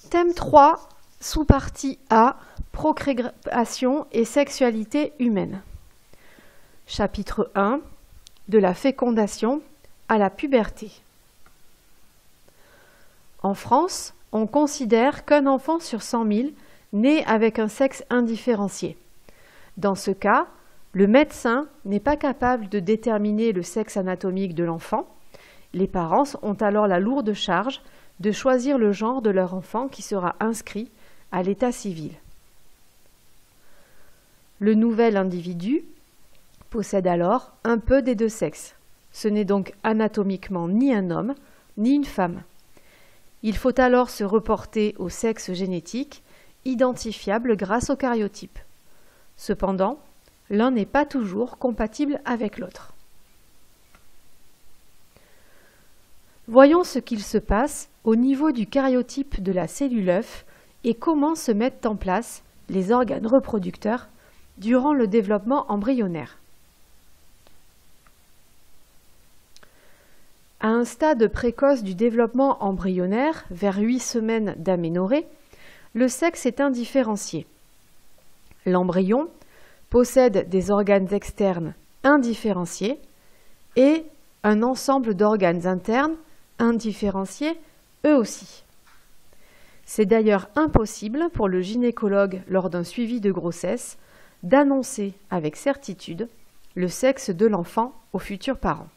Thème 3, sous-partie A, procréation et sexualité humaine. Chapitre 1, de la fécondation à la puberté. En France, on considère qu'un enfant sur 100 000 naît avec un sexe indifférencié. Dans ce cas, le médecin n'est pas capable de déterminer le sexe anatomique de l'enfant. Les parents ont alors la lourde charge de choisir le genre de leur enfant qui sera inscrit à l'état civil. Le nouvel individu possède alors un peu des deux sexes. Ce n'est donc anatomiquement ni un homme ni une femme. Il faut alors se reporter au sexe génétique, identifiable grâce au karyotype. Cependant, l'un n'est pas toujours compatible avec l'autre. Voyons ce qu'il se passe au niveau du karyotype de la cellule œuf et comment se mettent en place les organes reproducteurs durant le développement embryonnaire. À un stade précoce du développement embryonnaire, vers 8 semaines d'aménorrhée, le sexe est indifférencié. L'embryon possède des organes externes indifférenciés et un ensemble d'organes internes indifférenciés eux aussi. C'est d'ailleurs impossible pour le gynécologue lors d'un suivi de grossesse d'annoncer avec certitude le sexe de l'enfant aux futurs parents.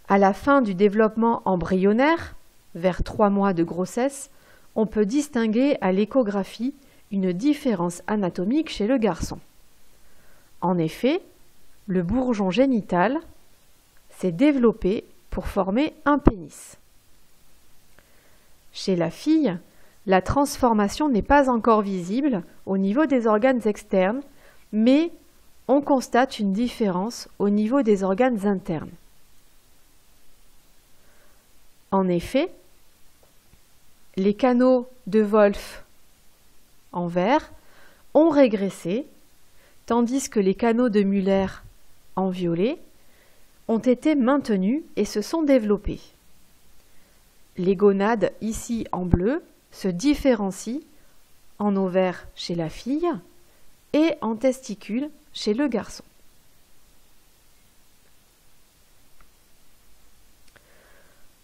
À la fin du développement embryonnaire, vers 3 mois de grossesse, on peut distinguer à l'échographie une différence anatomique chez le garçon. En effet, le bourgeon génital s'est développé pour former un pénis. Chez la fille, la transformation n'est pas encore visible au niveau des organes externes, mais on constate une différence au niveau des organes internes. En effet, les canaux de Wolff en vert ont régressé, tandis que les canaux de Müller en violet ont été maintenus et se sont développés. Les gonades, ici en bleu, se différencient en ovaire chez la fille et en testicules chez le garçon.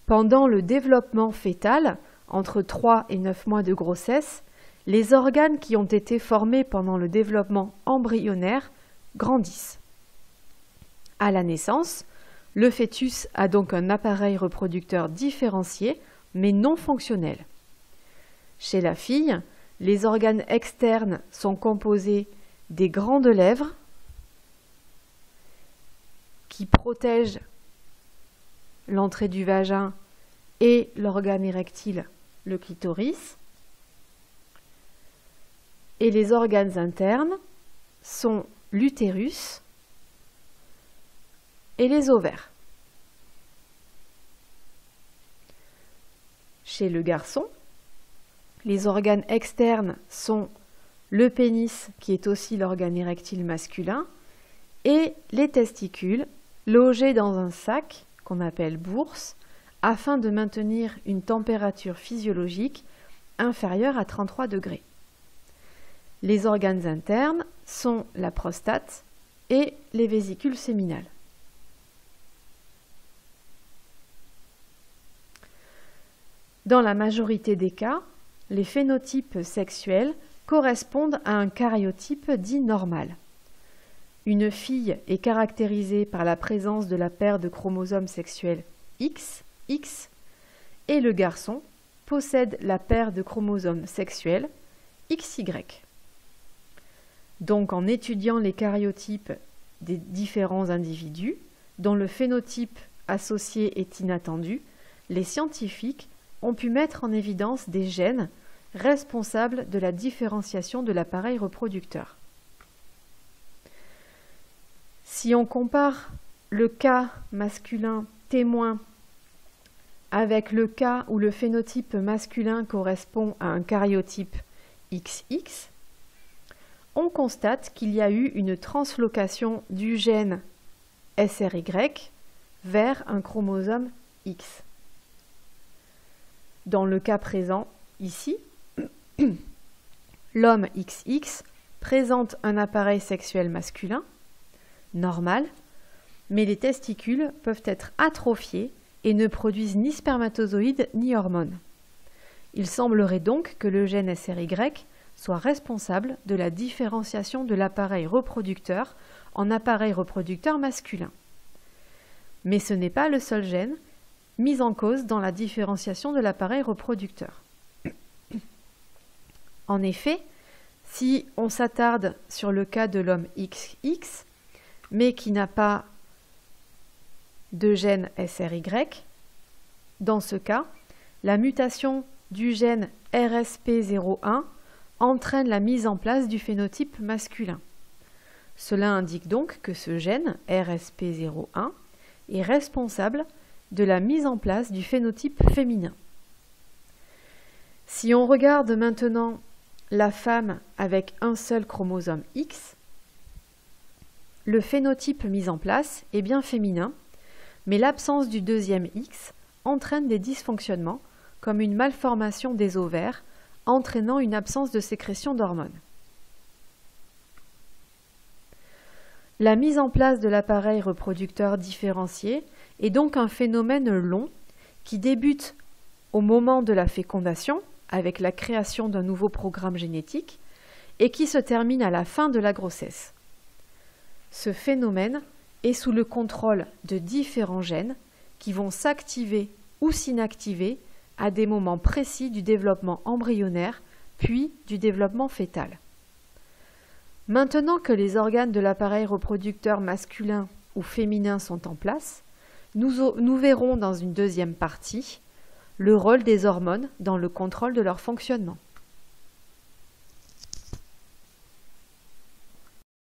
Pendant le développement fœtal, entre 3 et 9 mois de grossesse, les organes qui ont été formés pendant le développement embryonnaire grandissent. À la naissance, le fœtus a donc un appareil reproducteur différencié, mais non fonctionnel. Chez la fille, les organes externes sont composés des grandes lèvres qui protègent l'entrée du vagin et l'organe érectile, le clitoris. Et les organes internes sont l'utérus et les ovaires. Chez le garçon, les organes externes sont le pénis, qui est aussi l'organe érectile masculin, et les testicules, logés dans un sac qu'on appelle bourse, afin de maintenir une température physiologique inférieure à 33 degrés. Les organes internes sont la prostate et les vésicules séminales. Dans la majorité des cas, les phénotypes sexuels correspondent à un karyotype dit normal. Une fille est caractérisée par la présence de la paire de chromosomes sexuels X et le garçon possède la paire de chromosomes sexuels XY. Donc en étudiant les karyotypes des différents individus, dont le phénotype associé est inattendu, les scientifiques ont pu mettre en évidence des gènes responsables de la différenciation de l'appareil reproducteur. Si on compare le cas masculin témoin avec le cas où le phénotype masculin correspond à un karyotype XX, on constate qu'il y a eu une translocation du gène SRY vers un chromosome X. Dans le cas présent, ici, l'homme XX présente un appareil sexuel masculin, normal, mais les testicules peuvent être atrophiés et ne produisent ni spermatozoïdes ni hormones. Il semblerait donc que le gène SRY soit responsable de la différenciation de l'appareil reproducteur en appareil reproducteur masculin. Mais ce n'est pas le seul gène mis en cause dans la différenciation de l'appareil reproducteur. En effet, si on s'attarde sur le cas de l'homme XX, mais qui n'a pas de gène SRY, dans ce cas, la mutation du gène RSP01 entraîne la mise en place du phénotype masculin. Cela indique donc que ce gène RSP01 est responsable de la mise en place du phénotype féminin. Si on regarde maintenant la femme avec un seul chromosome X, le phénotype mis en place est bien féminin, mais l'absence du deuxième X entraîne des dysfonctionnements comme une malformation des ovaires, entraînant une absence de sécrétion d'hormones. La mise en place de l'appareil reproducteur différencié est donc un phénomène long qui débute au moment de la fécondation, avec la création d'un nouveau programme génétique, et qui se termine à la fin de la grossesse. Ce phénomène est sous le contrôle de différents gènes qui vont s'activer ou s'inactiver à des moments précis du développement embryonnaire, puis du développement fœtal. Maintenant que les organes de l'appareil reproducteur masculin ou féminin sont en place, nous verrons dans une deuxième partie le rôle des hormones dans le contrôle de leur fonctionnement.